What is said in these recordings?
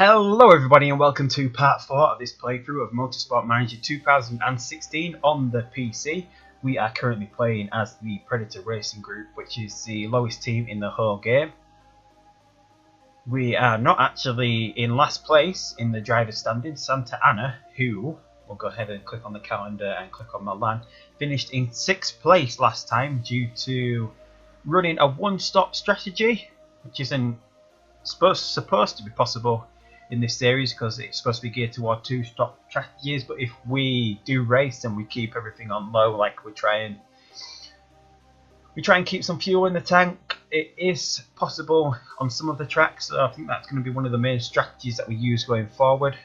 Hello everybody and welcome to part 4 of this playthrough of Motorsport Manager 2016 on the PC. We are currently playing as the Predator Racing Group, which is the lowest team in the whole game. We are not actually in last place in the driver's standing. Santa Ana, who, we'll go ahead and click on the calendar and click on Milan, finished in 6th place last time due to running a one-stop strategy, which isn't supposed to be possible in this series because it's supposed to be geared toward two-stop strategies. But if we do race and we keep everything on low, like we try and keep some fuel in the tank, it is possible on some of the tracks. So I think that's going to be one of the main strategies that we use going forward.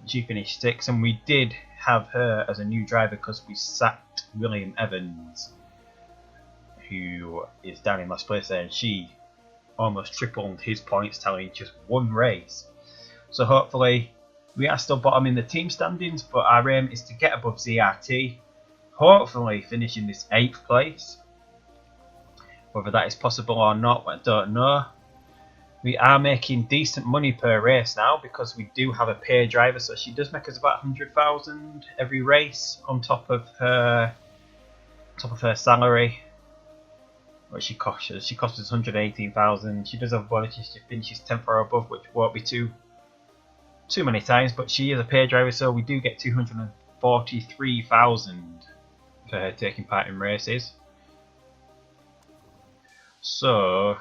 She finished 6th, and we did have her as a new driver because we sacked William Evans, who is down in last place there, and she almost tripled his points tally in just one race. So hopefully we are still bottom in the team standings, but our aim is to get above ZRT, hopefully finishing this 8th place. Whether that is possible or not, I don't know. We are making decent money per race now because we do have a paid driver, so she does make us about 100,000 every race on top of her salary. What she costs us? She costs us 118,000. She does have a bonus if she finishes 10th or above, which won't be too many times. But she is a paid driver, so we do get 243,000 for her taking part in races. So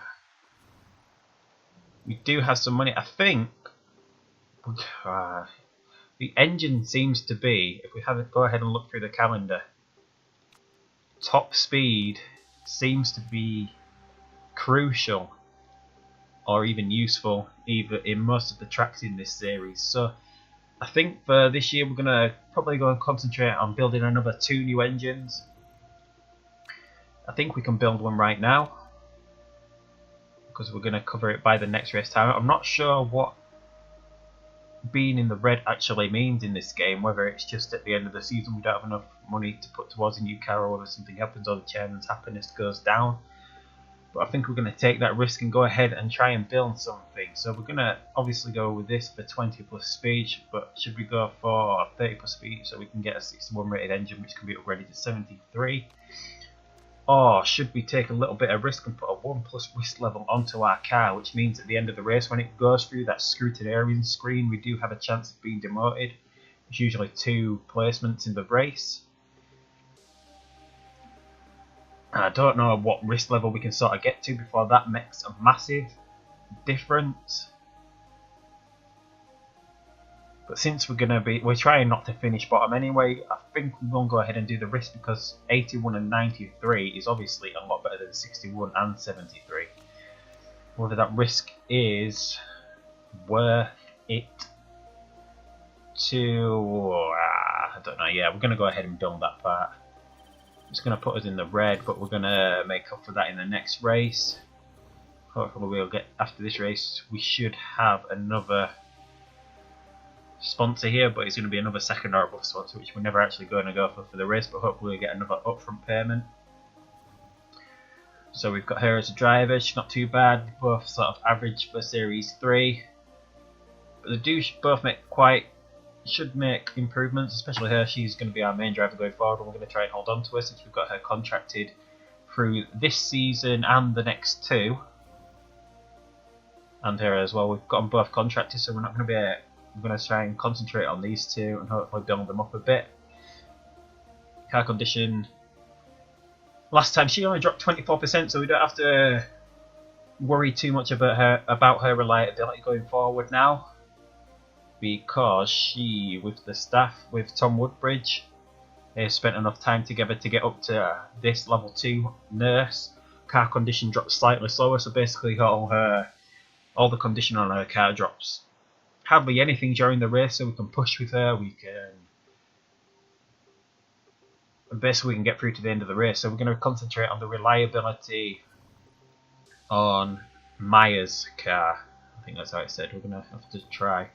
we do have some money. I think the engine seems to be, if we go ahead and look through the calendar, top speed seems to be crucial or even useful either in most of the tracks in this series. So I think for this year we're going to probably go and concentrate on building another 2 new engines. I think we can build one right now because we're going to cover it by the next race time. I'm not sure what being in the red actually means in this game, whether it's just at the end of the season we don't have enough money to put towards a new car, or whether something happens or the chairman's happiness goes down. But I think we're going to take that risk and go ahead and try and build something. So we're going to obviously go with this for 20 plus speed, but should we go for 30 plus speed so we can get a 61 rated engine which can be upgraded to 73? Or should we take a little bit of risk and put a 1 plus risk level onto our car, which means at the end of the race when it goes through that scrutinarian screen we do have a chance of being demoted. It's usually 2 placements in the race. I don't know what risk level we can sort of get to before that makes a massive difference. But since we're trying not to finish bottom anyway, I think we won't go ahead and do the risk because 81 and 93 is obviously a lot better than 61 and 73. Whether that risk is worth it to, I don't know. Yeah, we're going to go ahead and build that part. It's going to put us in the red, but we're going to make up for that in the next race. Hopefully we'll get, after this race, we should have another sponsor here, but it's going to be another second or above sponsor, which we're never actually going to go for the race, but hopefully we'll get another upfront payment. So we've got her as a driver. She's not too bad, both sort of average for Series 3, but they do both should make improvements, especially her. She's going to be our main driver going forward, and we're going to try and hold on to her since we've got her contracted through this season and the next 2, and her as well. We've got them both contracted, so we're not going to be we're going to try and concentrate on these 2 and hopefully build them up a bit. Car condition. Last time she only dropped 24%, so we don't have to worry too much about her reliability going forward now, because she, with the staff, with Tom Woodbridge, they spent enough time together to get up to this level 2 nurse. Car condition drops slightly slower, so basically all the condition on her car drops hardly anything during the race, so we can push with her. We can get through to the end of the race. So we're going to concentrate on the reliability on Maya's car. I think that's how it said. We're going to have to try.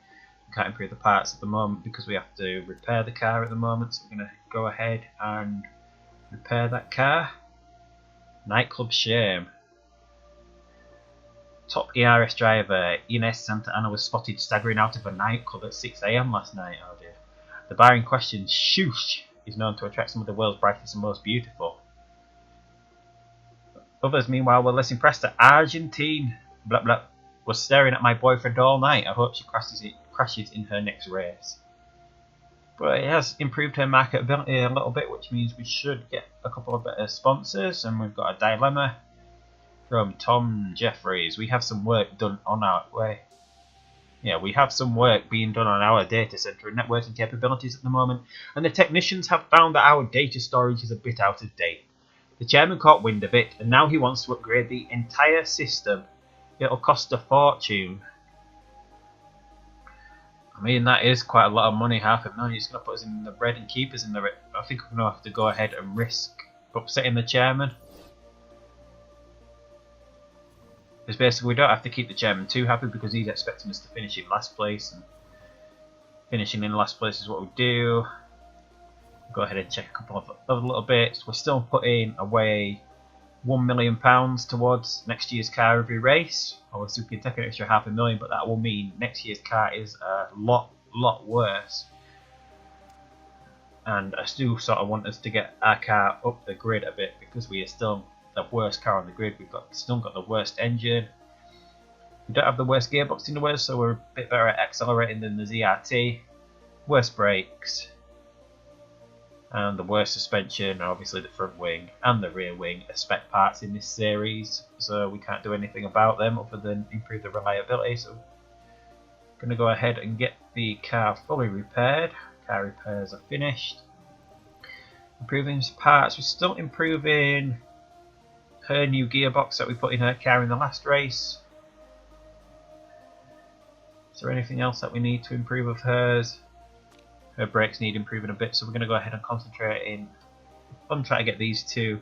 We can't improve the parts at the moment because we have to repair the car at the moment. So we're going to go ahead and repair that car. Nightclub shame. Top ERS driver Ines Santa Anna was spotted staggering out of a nightclub at 6 AM last night. Oh dear. The bar in question, Shoosh, is known to attract some of the world's brightest and most beautiful. Others, meanwhile, were less impressed that Argentine blah blah was staring at my boyfriend all night. I hope she crashes in her next race. But it has improved her marketability a little bit, which means we should get a couple of better sponsors. And we've got a dilemma from Tom Jeffries. We have some work done on our way. Yeah, we have some work being done on our data center and networking capabilities at the moment, and the technicians have found that our data storage is a bit out of date. The chairman caught wind of it, and now he wants to upgrade the entire system. It'll cost a fortune. I mean, that is quite a lot of money, $500,000. It's going to put us in the bread and keep us in the... I think we're going to have to go ahead and risk upsetting the chairman. Because basically we don't have to keep the chairman too happy, because he's expecting us to finish in last place. And finishing in last place is what we do. Go ahead and check a couple of other little bits. We're still putting away £1 million towards next year's car every race. Obviously we can take an extra $500,000, but that will mean next year's car is a lot worse. And I still sort of want us to get our car up the grid a bit, because we are still the worst car on the grid. We've still got the worst engine. We don't have the worst gearbox in the world, so we're a bit better at accelerating than the ZRT. Worst brakes. And the worst suspension, and obviously the front wing and the rear wing are spec parts in this series, so we can't do anything about them other than improve the reliability. So I'm going to go ahead and get the car fully repaired. Car repairs are finished. Improving parts, we're still improving her new gearbox that we put in her car in the last race. Is there anything else that we need to improve of hers? Her brakes need improving a bit, so we're going to go ahead and concentrate on trying to get these two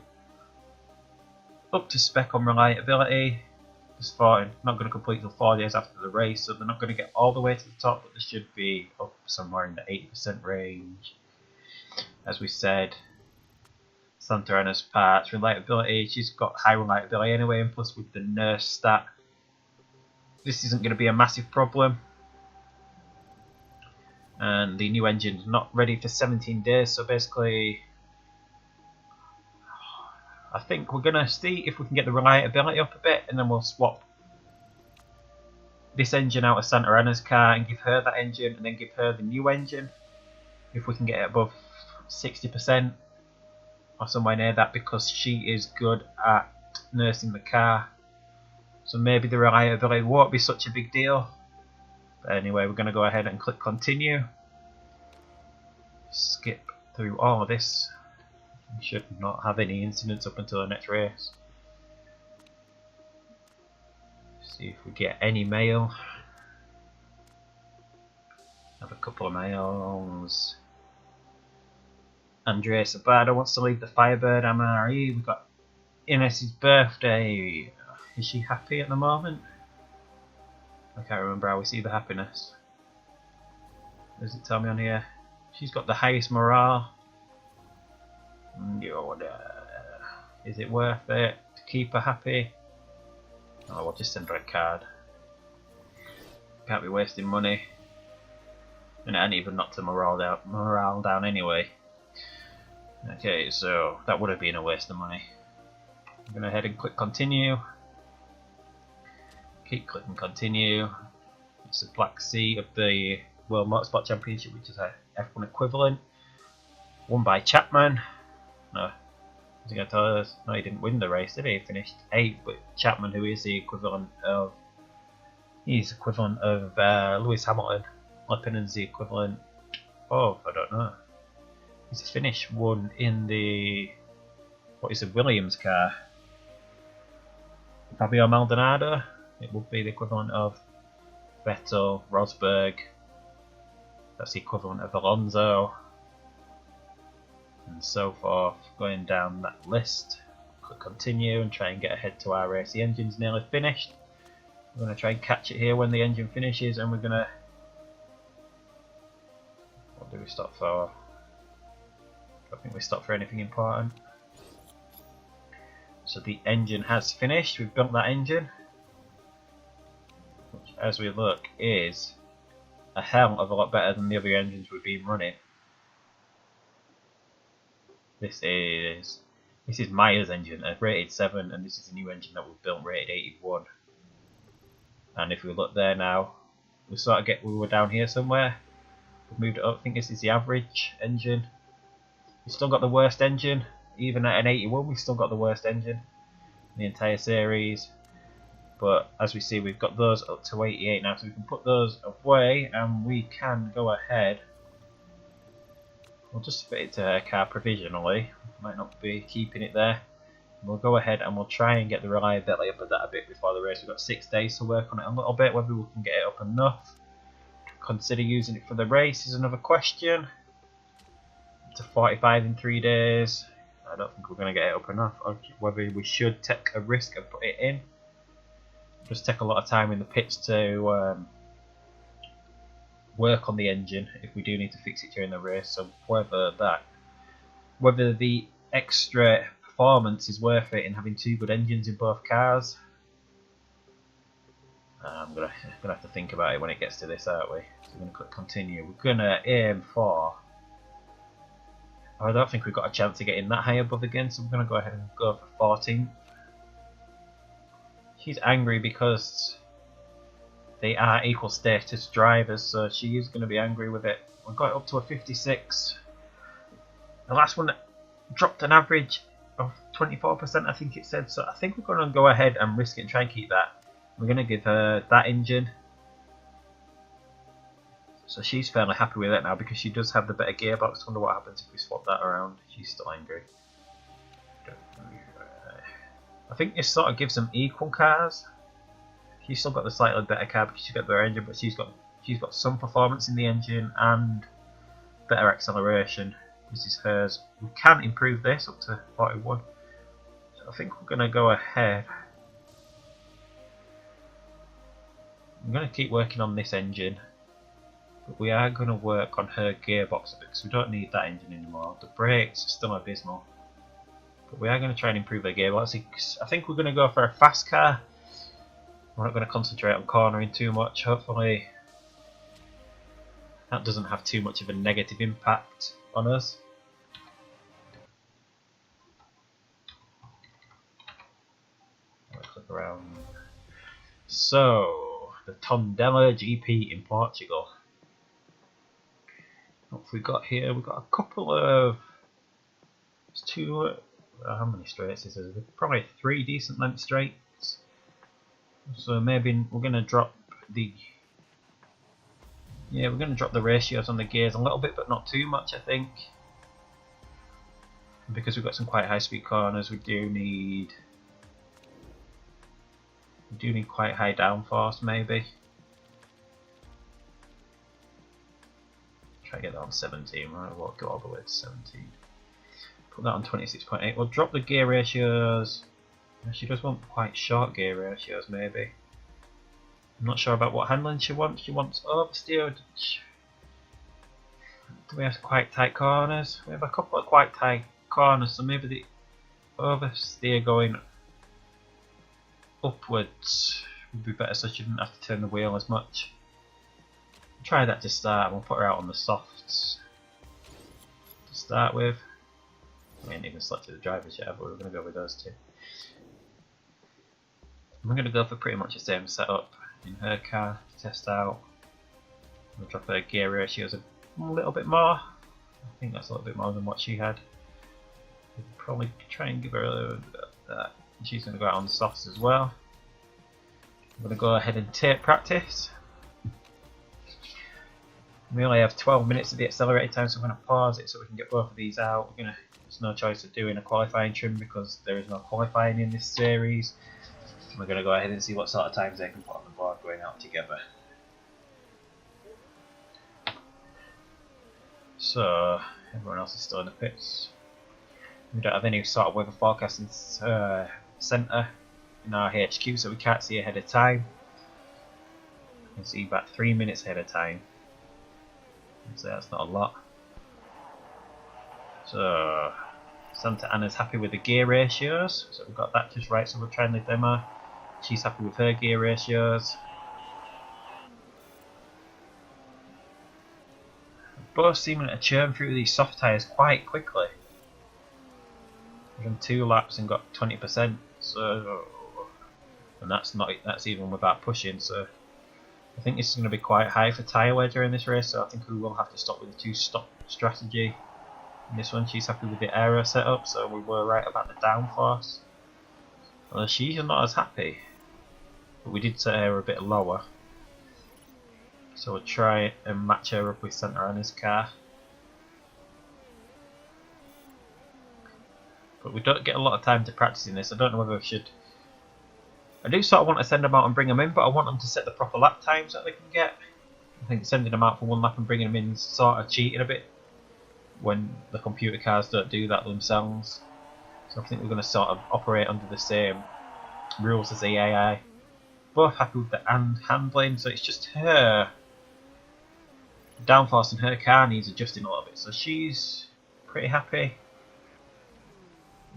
up to spec on reliability. Just not going to complete till 4 days after the race, so they're not going to get all the way to the top, but they should be up somewhere in the 80% range. As we said, Santa Anna's parts, reliability, she's got high reliability anyway, and plus with the nurse stat, this isn't going to be a massive problem. And the new engine's not ready for 17 days, so basically I think we're going to see if we can get the reliability up a bit, and then we'll swap this engine out of Santa Anna's car and give her that engine, and then give her the new engine if we can get it above 60% or somewhere near that, because she is good at nursing the car. So maybe the reliability won't be such a big deal. But anyway, we're going to go ahead and click continue. Skip through all of this. We should not have any incidents up until the next race. See if we get any mail. Have a couple of mails. Andrea Sabada wants to leave the Firebird MRE. We've got Ines's birthday. Is she happy at the moment? I can't remember how we see the happiness. Does it tell me on here? She's got the highest morale. Is it worth it to keep her happy? Oh, we'll just send her a card. Can't be wasting money. And it ain't even knocked her morale down anyway. Okay, so that would have been a waste of money. I'm going to head and click continue. Keep clicking continue. It's the Black Sea of the World Motorsport Championship, which is a F1 equivalent. Won by Chapman. No, was he going to tell us? No, he didn't win the race, did he? He finished 8th, but Chapman, who is the equivalent of... He's equivalent of Lewis Hamilton. Leppinen's the equivalent of... I don't know. He's finished 1 in the... What is a Williams car? Fabio Maldonado. It would be the equivalent of Vettel, Rosberg. That's the equivalent of Alonso. And so forth, going down that list. Click continue and try and get ahead to our race. The engine's nearly finished. We're going to try and catch it here when the engine finishes, and we're going to... What do we stop for? I don't think we stop for anything important. So the engine has finished. We've built that engine. as we look, is a hell of a lot better than the other engines we've been running. This is Maya's engine, a rated 7, and this is a new engine that we've built, rated 81. And if we look there now, we were down here somewhere. We've moved it up. I think this is the average engine. We've still got the worst engine, even at an 81. We've still got the worst engine in the entire series. But as we see, we've got those up to 88 now, so we can put those away, and we can go ahead. We'll just fit it to her car provisionally. Might not be keeping it there. We'll go ahead and we'll try and get the reliability up of that a bit before the race. We've got 6 days to work on it a little bit. Whether we can get it up enough to consider using it for the race is another question. To 45 in 3 days, I don't think we're going to get it up enough. Or whether we should take a risk and put it in. Just take a lot of time in the pits to work on the engine if we do need to fix it during the race. So whether the extra performance is worth it in having 2 good engines in both cars, I'm gonna have to think about it when it gets to this, aren't we? So we're gonna click continue. We're gonna aim for. I don't think we've got a chance of getting that high above again, so we're gonna go ahead and go for 14th. She's angry because they are equal status drivers, so she is going to be angry with it. We've got it up to a 56. The last one dropped an average of 24%, I think it said, so I think we're going to go ahead and risk it and try and keep that. We're going to give her that engine. So she's fairly happy with it now because she does have the better gearbox. I wonder what happens if we swap that around. She's still angry. I think this sort of gives them equal cars. She's still got the slightly better car because she's got their engine, but she's got some performance in the engine and better acceleration. This is hers. We can improve this up to 41. So I think we're going to go ahead. I'm going to keep working on this engine, but we are going to work on her gearbox a bit because we don't need that engine anymore. The brakes are still abysmal, but we are going to try and improve her gearbox. I think we're going to go for a fast car. We're not going to concentrate on cornering too much. Hopefully that doesn't have too much of a negative impact on us. I'll click around. So, the Tondela GP in Portugal. What have we got here? We've got a couple of. There's 2. How many straights is there? Probably 3 decent length straights. So maybe we're going to drop the ratios on the gears a little bit, but not too much, I think. Because we've got some quite high speed corners, we do need quite high downforce maybe. Try to get that on 17, right? We'll go all the way to 17. Put that on 26.8. We'll drop the gear ratios. She does want quite short gear ratios, maybe. I'm not sure about what handling she wants. She wants oversteer. Do we have quite tight corners? We have a couple of quite tight corners, so maybe the oversteer going upwards would be better, so she didn't have to turn the wheel as much. We'll try that to start. We'll put her out on the softs to start with. We ain't even selected the drivers yet, but we're going to go with those 2. I'm going to go for pretty much the same setup in her car to test out. We'll drop her gear ratios a little bit more. I think that's a little bit more than what she had. We'll probably try and give her a little bit of that. She's going to go out on the softs as well. I'm going to go ahead and tape practice. We only have 12 minutes of the accelerated time, so I'm going to pause it so we can get both of these out. There's no choice of doing a qualifying trim because there is no qualifying in this series. We're going to go ahead and see what sort of times they can put on the board going out together. So, everyone else is still in the pits. We don't have any sort of weather forecasting centre in our HQ, so we can't see ahead of time. You can see about 3 minutes ahead of time. So that's not a lot. So, Santa Anna's happy with the gear ratios, so we've got that just right, so we'll try and leave them. She's happy with her gear ratios. both seeming to churn through these soft tyres quite quickly. We've done 2 laps and got 20%, so, and that's even without pushing. So I think this is going to be quite high for tyre wear during this race. So I think we will have to stop with the 2-stop strategy. In this one, she's happy with the aero setup, so we were right about the downforce. Well, she's not as happy, but we did set her a bit lower. So we'll try and match her up with Santa Ana's car. But we don't get a lot of time to practice in this. I don't know whether I should. I do sort of want to send them out and bring them in, but I want them to set the proper lap times that they can get. I think sending them out for 1 lap and bringing them in is sort of cheating a bit when the computer cars don't do that themselves. So I think we're going to sort of operate under the same rules as the AI. Both happy with the handling, so it's just her. Downforce in her car needs adjusting a little bit, so she's pretty happy.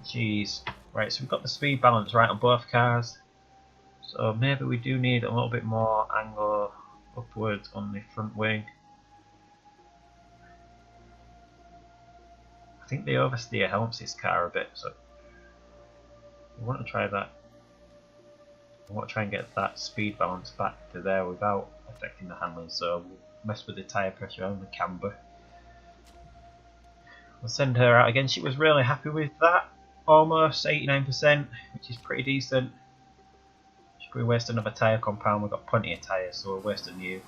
Jeez. Right, so we've got the speed balance right on both cars. So maybe we do need a little bit more angle upwards on the front wing. I think the oversteer helps this car a bit, so we want to try that. I want to try and get that speed balance back to there without affecting the handling, so we'll mess with the tyre pressure on the camber. We'll send her out again. She was really happy with that. Almost 89%, which is pretty decent. Should we waste another tyre compound? We've got plenty of tyres, so we'll waste a new.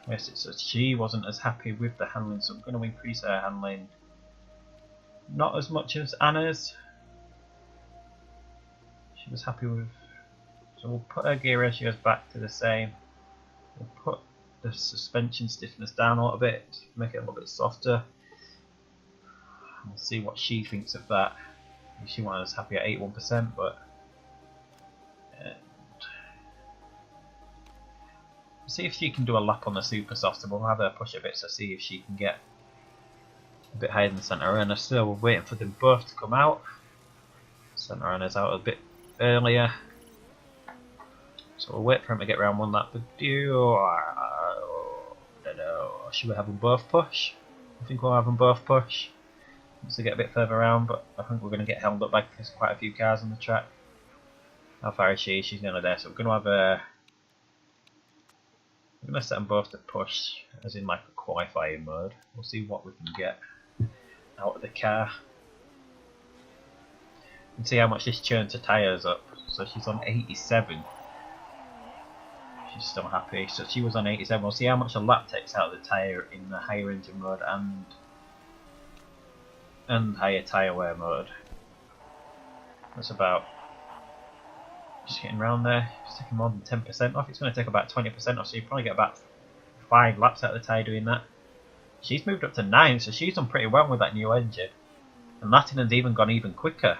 Waste it. So she wasn't as happy with the handling, so I'm going to increase her handling. Not as much as Anna's. She was happy with. So we'll put her gear ratios back to the same. We'll put the suspension stiffness down a little bit, make it a little bit softer. We'll see what she thinks of that. She wasn't as happy at 81%, but see if she can do a lap on the super soft, and we'll have her push a bit, so see if she can get a bit higher than Santa Ana. So we're waiting for them both to come out. Santa Ana's out a bit earlier, so we'll wait for him to get around 1 lap. But I don't know. Should we have them both push? I think we'll have them both push. To get a bit further around, but I think we're going to get held up by there's quite a few cars on the track. How far is she? She's nearly there, so we're going to have a. We're going to set them both to push, as in like a qualifying mode. We'll see what we can get out of the car. And see how much this churns her tyres up. So she's on 87. She's still happy. So she was on 87. We'll see how much a lap takes out of the tyre in the higher engine mode and higher tyre wear mode. That's about just getting around there. It's taking more than 10% off. It's going to take about 20% off, so you probably get about 5 laps out of the tyre doing that. She's moved up to 9, so she's done pretty well with that new engine. And Latinen's even gone even quicker.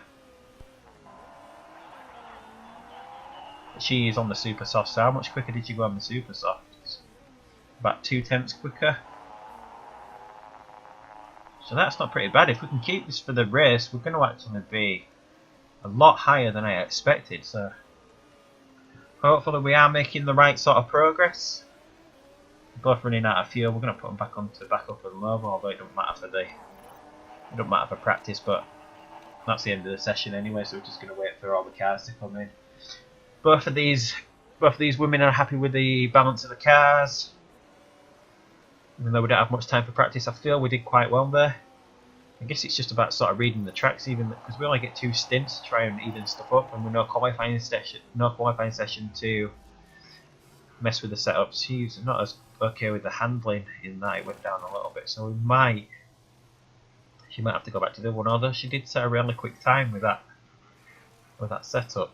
She is on the super soft, so how much quicker did you go on the super soft? About 2/10 quicker. So that's not pretty bad. If we can keep this for the race, we're going to actually be a lot higher than I expected. So hopefully we are making the right sort of progress. We're both running out of fuel. We're going to put them back onto backup and low, although it doesn't matter for practice. But that's the end of the session anyway. So we're just going to wait for all the cars to come in. Both of these women are happy with the balance of the cars. Even though we don't have much time for practice, I feel we did quite well there. I guess it's just about sort of reading the tracks, even because we only get 2 stints to try and even stuff up, and we're no qualifying session to mess with the setups. She's not as okay with the handling in that it went down a little bit, so she might have to go back to the one. Although she did set a really quick time with that setup.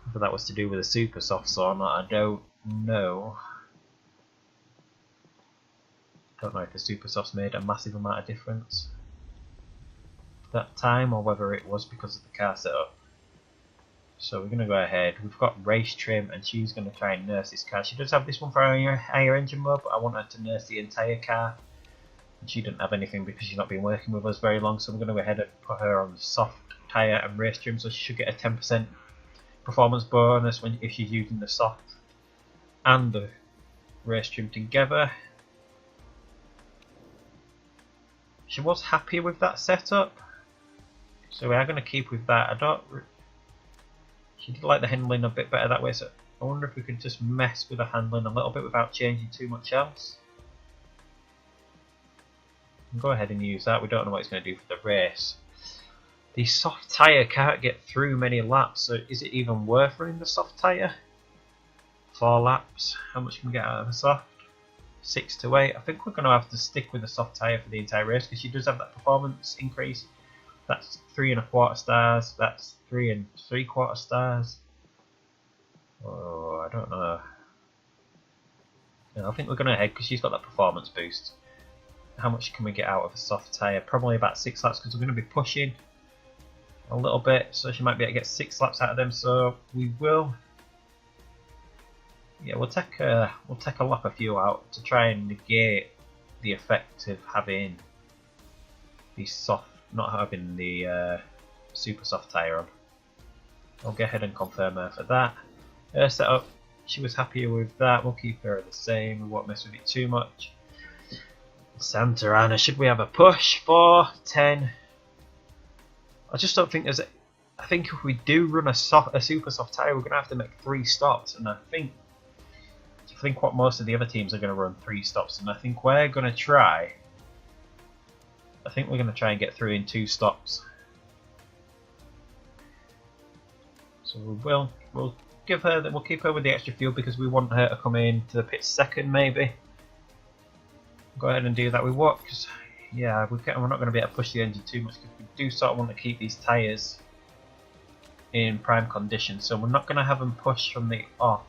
Whether that was to do with the super softs or not, I don't know. Don't know if the super softs made a massive amount of difference that time, or whether it was because of the car setup. So we're going to go ahead. We've got race trim, and she's going to try and nurse this car. She does have this one for higher engine mode, but I want her to nurse the entire car. And she didn't have anything because she's not been working with us very long, so we're going to go ahead and put her on the soft tyre and race trim, so she should get a 10% performance bonus if she's using the soft and the race trim together. She was happy with that setup, so we are going to keep with that. She did like the handling a bit better that way, so I wonder if we could just mess with the handling a little bit without changing too much else. Go ahead and use that. We don't know what it's going to do for the race. The soft tyre can't get through many laps, so is it even worth running the soft tyre? 4 laps. How much can we get out of the soft? 6 to 8. I think we're going to have to stick with the soft tyre for the entire race because she does have that performance increase. That's 3¼ stars. That's 3¾ stars. Oh, I don't know. No, I think we're going to head because she's got that performance boost. How much can we get out of a soft tyre? Probably about 6 laps because we're going to be pushing a little bit, so she might be able to get 6 laps out of them. So we will. Yeah, we'll take a lap of fuel out to try and negate the effect of having the soft, not having the super soft tyre on. I'll go ahead and confirm her for that. Her setup, she was happier with that. We'll keep her the same. We won't mess with it too much. Santa Ana, should we have a push for 10? I just don't think there's a, I think if we do run a super soft tyre, we're going to have to make 3 stops, and I think what most of the other teams are going to run 3 stops, and I think we're going to try. I think we're going to try and get through in 2 stops. So we'll give her that. We'll keep her with the extra fuel because we want her to come in to the pit second, maybe. Go ahead and do that with what? Because yeah, we're not going to be able to push the engine too much because we do sort of want to keep these tyres in prime condition. So we're not going to have them push from the off.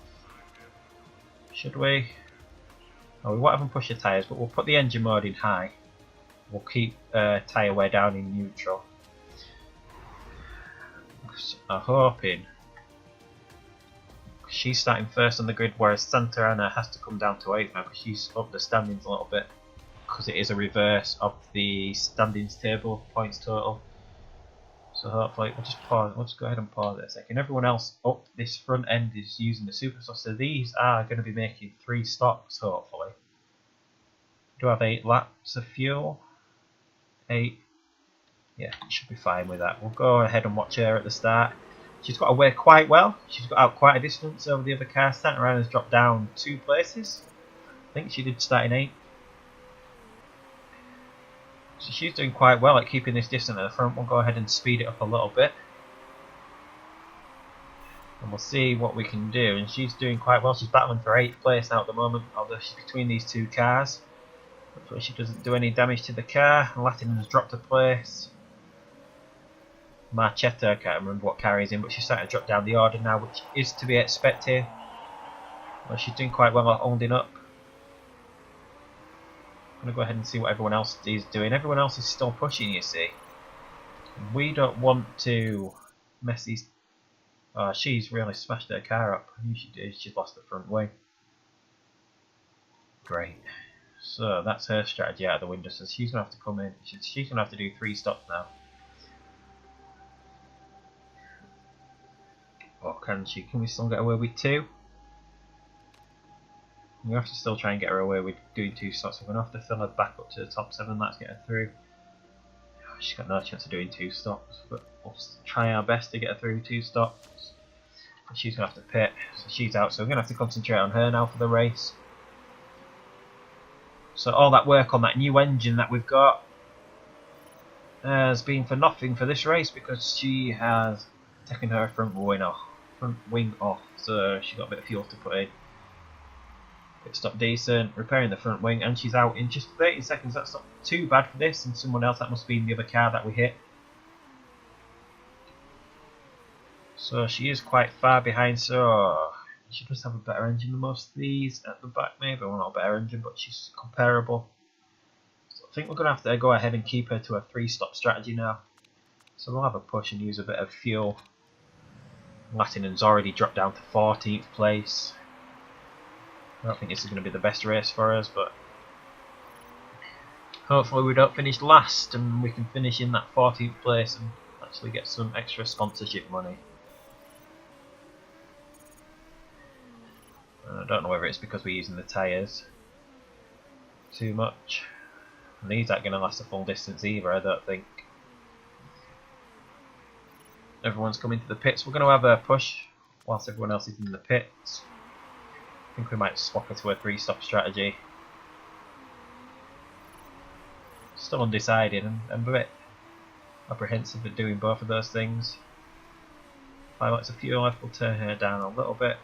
Should we? Oh, we won't have them push the tyres, but we'll put the engine mode in high. We'll keep tyre wear down in neutral. I'm hoping she's starting first on the grid, whereas Santa Ana has to come down to 8th now because she's up the standings a little bit because it is a reverse of the standings table points total. So hopefully we'll just pause. We'll just go ahead and pause it a second. Everyone else up this front end is using the super stops, so these are going to be making 3 stops hopefully. We do have 8 laps of fuel. 8. Yeah, should be fine with that. We'll go ahead and watch her at the start. She's got away quite well. She's got out quite a distance over the other car. Santa Ana's dropped down 2 places. I think she did start in 8. So she's doing quite well at keeping this distance at the front. We'll go ahead and speed it up a little bit. And we'll see what we can do. And she's doing quite well. She's battling for 8th place now at the moment, although she's between these 2 cars. Hopefully she doesn't do any damage to the car. Latinen's dropped a place. Marchetta, I can't remember what car he's in, but she's starting to drop down the order now, which is to be expected. Well, she's doing quite well at holding up. I'm going to go ahead and see what everyone else is doing. Everyone else is still pushing, you see. We don't want to mess these... Oh, she's really smashed her car up. I knew she did. She's lost the front wing. Great. So that's her strategy out of the window. So she's going to have to come in. She's going to have to do 3 stops now. Or can she? Can we still get away with 2? We have to still try and get her away with doing 2 stops. We're going to have to fill her back up to the top 7. Let's get her through. She's got no chance of doing 2 stops, but we'll try our best to get her through 2 stops. But she's going to have to pit, so she's out. So we're going to have to concentrate on her now for the race. So all that work on that new engine that we've got has been for nothing for this race because she has taken her front wing off. So she got a bit of fuel to put in. Pit stop decent, repairing the front wing, and she's out in just 30 seconds. That's not too bad for this, and someone else, that must be in the other car that we hit. So she is quite far behind, so she does have a better engine than most of these at the back, maybe. Well, not a better engine, but she's comparable. So I think we're going to have to go ahead and keep her to a 3-stop strategy now. So we'll have a push and use a bit of fuel. Latinen's already dropped down to 14th place. I don't think this is going to be the best race for us, but hopefully we don't finish last and we can finish in that 14th place and actually get some extra sponsorship money. I don't know whether it's because we're using the tyres too much. And these aren't going to last a full distance either, I don't think. Everyone's coming to the pits. We're going to have a push whilst everyone else is in the pits. I think we might swap it to a 3-stop strategy. Still undecided and a bit apprehensive at doing both of those things. If I lots of fuel left, we'll turn her down a little bit.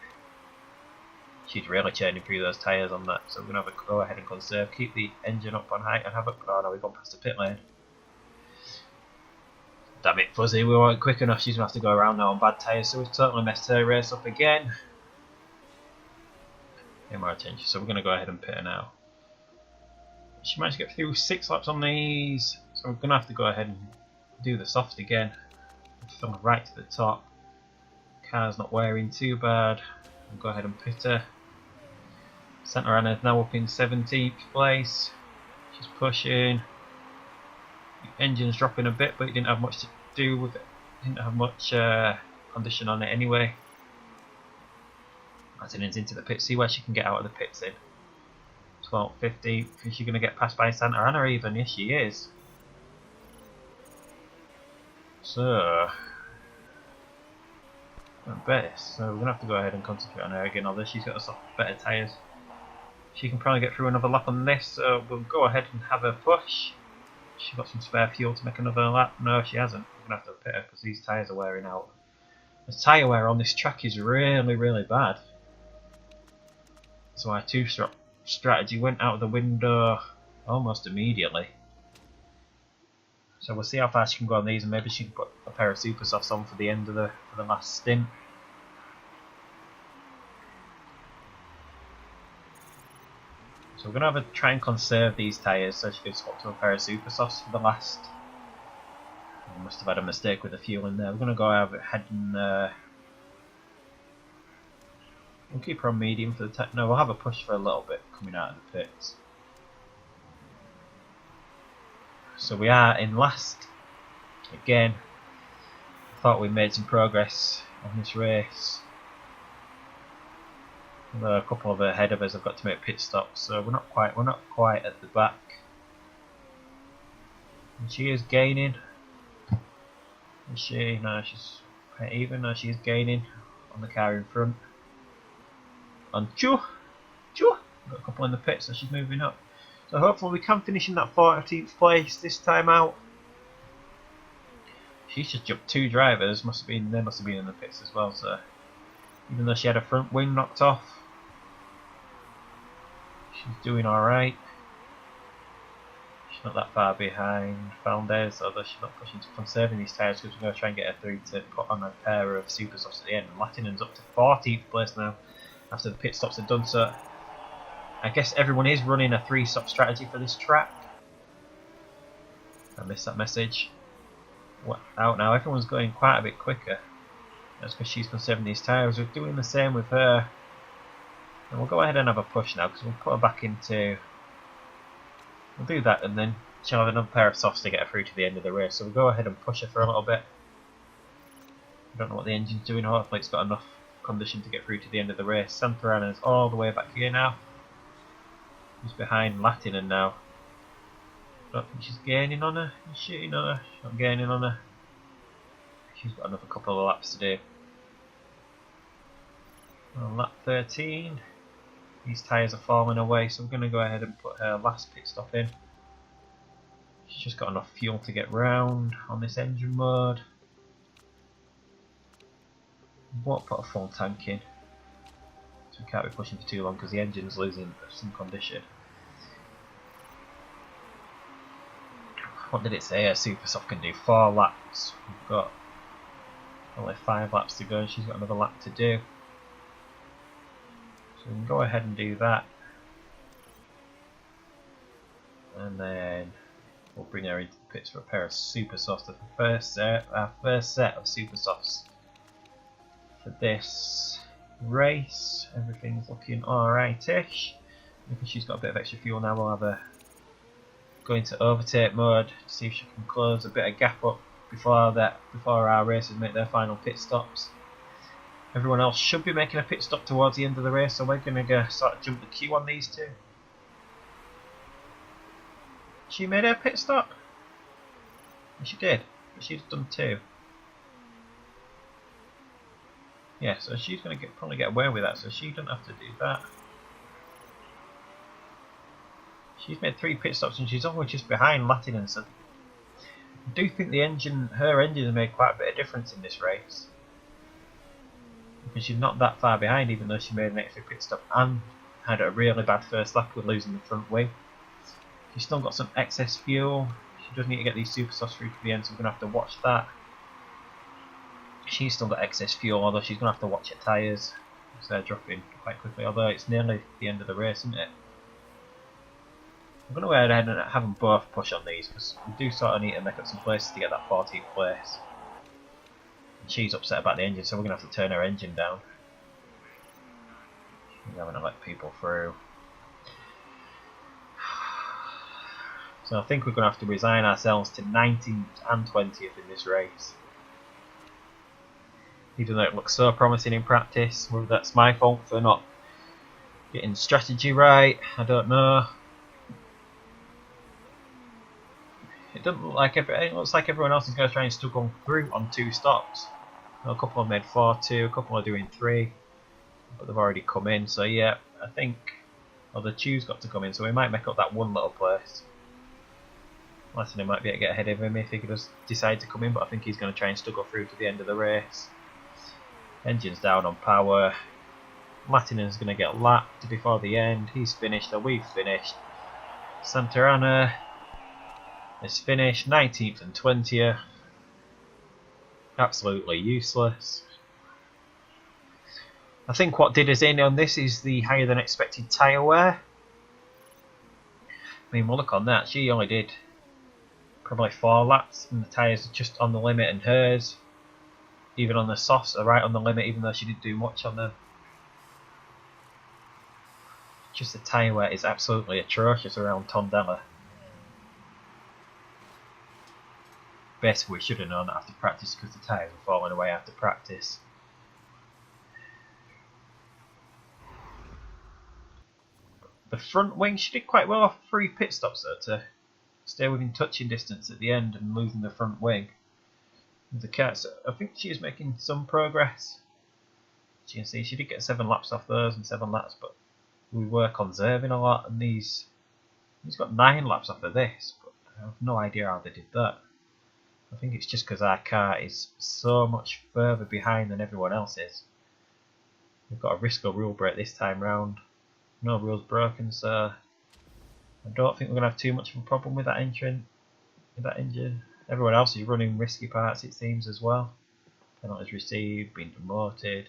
She's really churning through those tyres on that, so we're going to have a go ahead and conserve, keep the engine up on height and have a... Oh no, we've gone past the pit lane. Damn it, Fuzzy, we weren't quick enough. She's going to have to go around now on bad tyres, so we've totally messed her race up again. Pay more attention, so we're going to go ahead and pit her now. She managed to get through 6 laps on these, so we're going to have to go ahead and do the soft again. From right to the top. Car's not wearing too bad. We'll go ahead and pit her. Santa Ana's now up in 17th place. She's pushing. The engine's dropping a bit, but it didn't have much to do with it. Didn't have much condition on it anyway. Martinez into the pit. See where she can get out of the pits in. 12th, 15th. Is she going to get passed by Santa Ana even? Yes, she is. So, at best, so we're going to have to go ahead and concentrate on her again, although she's got better tyres. She can probably get through another lap on this, so we'll go ahead and have her push. She's got some spare fuel to make another lap. No, she hasn't. We're going to have to pit her because these tyres are wearing out. The tyre wear on this track is really, really bad. So our 2-stop strategy went out of the window almost immediately. So we'll see how far she can go on these, and maybe she can put a pair of super softs on for the end of the last stint. So we're going to try and conserve these tyres so she can swap to a pair of super softs for the last. I must have had a mistake with the fuel in there. We're going to go ahead and we'll keep her on medium for the no, we'll have a push for a little bit coming out of the pits. So we are in last. Again, I thought we made some progress on this race. Although a couple of ahead of us have got to make pit stops, so we're not quite at the back. And she is gaining. Is she? No, she's quite even. No, she is gaining on the car in front. On Got a couple in the pit, so she's moving up. So hopefully we can finish in that 14th place this time out. She's just jumped 2 drivers. They must have been in the pits as well. So even though she had her front wing knocked off, she's doing all right. She's not that far behind Valdez, although she's not pushing to conserving these tyres because we're going to try and get her through to put on a pair of super softs at the end. And Latinen's up to 14th place now after the pit stops are done. So I guess everyone is running a 3-stop strategy for this track. I missed that message. Out now, everyone's going quite a bit quicker. That's because she's conserving these tyres. We're doing the same with her. And we'll go ahead and have a push now because we'll put her back into... We'll do that and then she'll have another pair of softs to get her through to the end of the race. So we'll go ahead and push her for a little bit. I don't know what the engine's doing. Hopefully it's got enough condition to get through to the end of the race. Santa Ana's all the way back here now. She's behind Latinen now. I don't think she's gaining on her. She's shooting on her. She's not gaining on her. She's got another couple of laps to do. On lap 13, these tyres are falling away, so we're going to go ahead and put her last pit stop in. She's just got enough fuel to get round on this engine mode. Won't put a full tank in, so we can't be pushing for too long because the engine's losing some condition. What did it say? A super soft can do 4 laps. We've got only 5 laps to go and she's got another lap to do. So we can go ahead and do that. And then we'll bring her into the pits for a pair of super softs. Our first set of super softs for this race. Everything's looking alright-ish. Because she's got a bit of extra fuel now, we'll have her go into overtake mode to see if she can close a bit of gap up before our racers make their final pit stops. Everyone else should be making a pit stop towards the end of the race, so we're going to sort of jump the queue on these two. She made her pit stop? She did, but she's done 2. Yeah, so she's going to probably get away with that, so she doesn't have to do that. She's made 3 pit stops and she's always just behind Latin, so I do think her engine has made quite a bit of difference in this race. Because she's not that far behind, even though she made an extra pit stop and had a really bad first lap with losing the front wing. She's still got some excess fuel. She does need to get these super softs through to the end, so we're going to have to watch that. She's still got excess fuel, although she's going to have to watch her tyres. because they're dropping quite quickly, although it's nearly the end of the race, isn't it? I'm going to go ahead and have them both push on these, because we do sort of need to make up some places to get that 14th place. And she's upset about the engine, so we're going to have to turn her engine down. We're going to let people through. So I think we're going to have to resign ourselves to 19th and 20th in this race. Even though it looks so promising in practice, whether that's my fault for not getting strategy right, I don't know. It doesn't look like it looks like everyone else is going to try and still go through on 2 stops. A couple have made 4-2, a couple are doing 3, but they've already come in. So yeah, I think the 2's got to come in, so we might make up that one little place. Martin might be able to get ahead of him if he could just decide to come in, but I think he's going to try and still go through to the end of the race. Engine's down on power. Martin's going to get lapped before the end. He's finished, or we've finished. Santana is finished, 19th and 20th. Absolutely useless. I think what did us in on this is the higher than expected tyre wear. I mean, we'll look on that. She only did probably 4 laps, and the tyres are just on the limit, and hers, even on the softs, are right on the limit, even though she didn't do much on them. Just the tyre wear is absolutely atrocious around Tondela. Basically, we should have known that after practice because the tyres were falling away after practice. The front wing, she did quite well off 3 pit stops though, to stay within touching distance at the end and losing the front wing. The cat, so I think she is making some progress. As you can see, she did get 7 laps off those and 7 laps, but we were conserving a lot, and he's got 9 laps off of this, but I have no idea how they did that. I think it's just because our car is so much further behind than everyone else is. We've got a Risco rule break this time round. No rules broken, so I don't think we're going to have too much of a problem with that engine. Everyone else is running risky parts, it seems, as well. Penalties received, being demoted.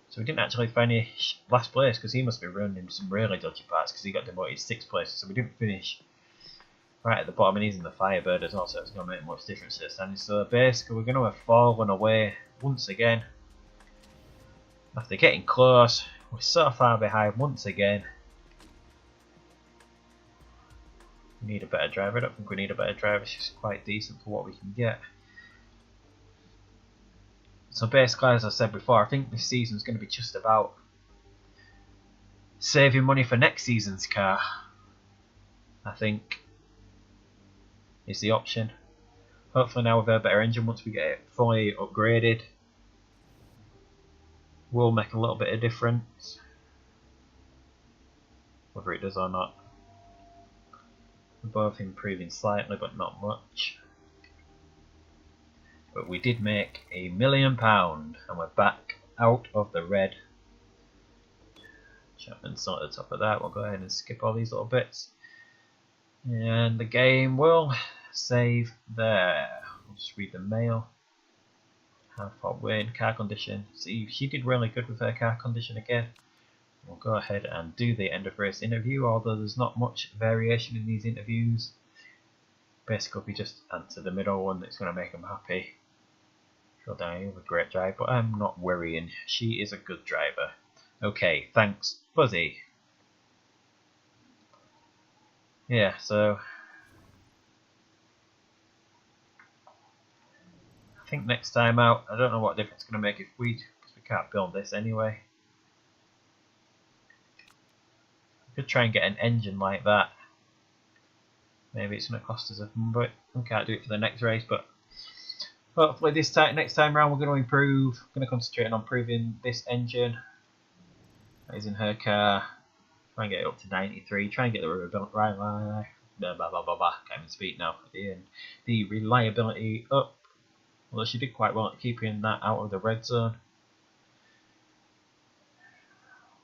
So we didn't actually finish last place because he must be running some really dodgy parts because he got demoted 6th place. So we didn't finish right at the bottom, and he's in the Firebird as well, so it's going to make much difference to the standings. So basically we're going to have fallen away once again. After getting close, we're so far behind once again. We need a better driver. I don't think we need a better driver, she's quite decent for what we can get. So basically, as I said before, I think this season's going to be just about saving money for next season's car. I think is the option. Hopefully now with a better engine, once we get it fully upgraded, will make a little bit of difference. Whether it does or not. We're both improving slightly, but not much. But we did make £1 million, and we're back out of the red. Chapman's not at the top of that. We'll go ahead and skip all these little bits. And the game will save there. We'll just read the mail. Half-hot win, car condition. See, she did really good with her car condition again. We'll go ahead and do the end of race interview, although there's not much variation in these interviews. Basically, we just answer the middle one that's going to make them happy. Phil Downey with a great drive, but I'm not worrying. She is a good driver. Okay, thanks, Fuzzy. Yeah, so I think next time out, I don't know what difference it's going to make if because we can't build this anyway. We could try and get an engine like that. Maybe it's going to cost us a but we can't do it for the next race, but hopefully next time round we're going to improve. We're going to concentrate on improving this engine that is in her car. Try and get it up to 93. Try and get the reliability. Blah blah blah blah blah. Can't even speak now. At the end, the reliability up. Although she did quite well at keeping that out of the red zone.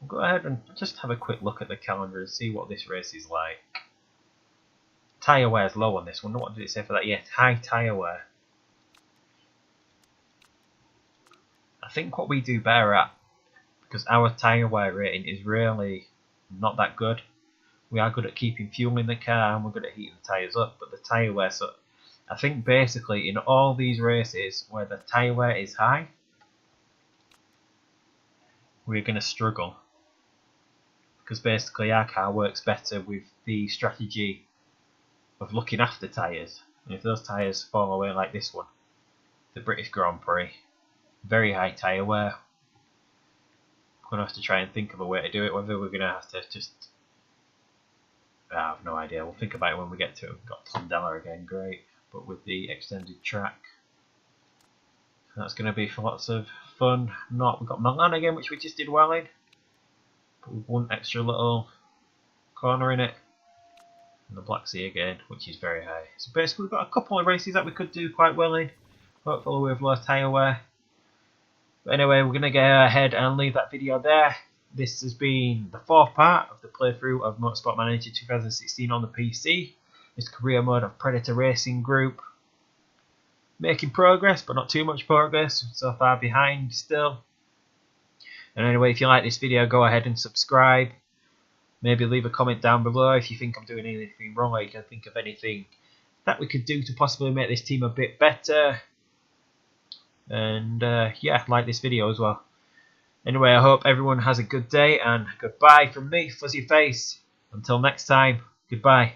We'll go ahead and just have a quick look at the calendar and see what this race is like. Tyre wear is low on this one. What did it say for that? Yeah, high tyre wear. I think what we do better at, because our tyre wear rating is really not that good. We are good at keeping fuel in the car and we're good at heating the tyres up, but the tyre wear, so I think basically in all these races where the tyre wear is high, we're going to struggle. Because basically our car works better with the strategy of looking after tyres. And if those tyres fall away like this one, the British Grand Prix, very high tyre wear, we're going to have to try and think of a way to do it, whether we're going to have to just... I have no idea, we'll think about it when we get to it. We've got Tondela again, great, but with the extended track. That's going to be for lots of fun. We've got Milan again, which we just did well in. But with one extra little corner in it. And the Black Sea again, which is very high. So basically we've got a couple of races that we could do quite well in. Hopefully with low tyre wear. But anyway, we're going to go ahead and leave that video there. This has been the fourth part of the playthrough of Motorsport Manager 2016 on the PC. This career mode of Predator Racing Group. Making progress, but not too much progress. So far behind still. And anyway, if you like this video, go ahead and subscribe. Maybe leave a comment down below if you think I'm doing anything wrong, or you can think of anything that we could do to possibly make this team a bit better. And yeah, like this video as well. Anyway, I hope everyone has a good day, and goodbye from me, Fuzzy Face. Until next time, goodbye.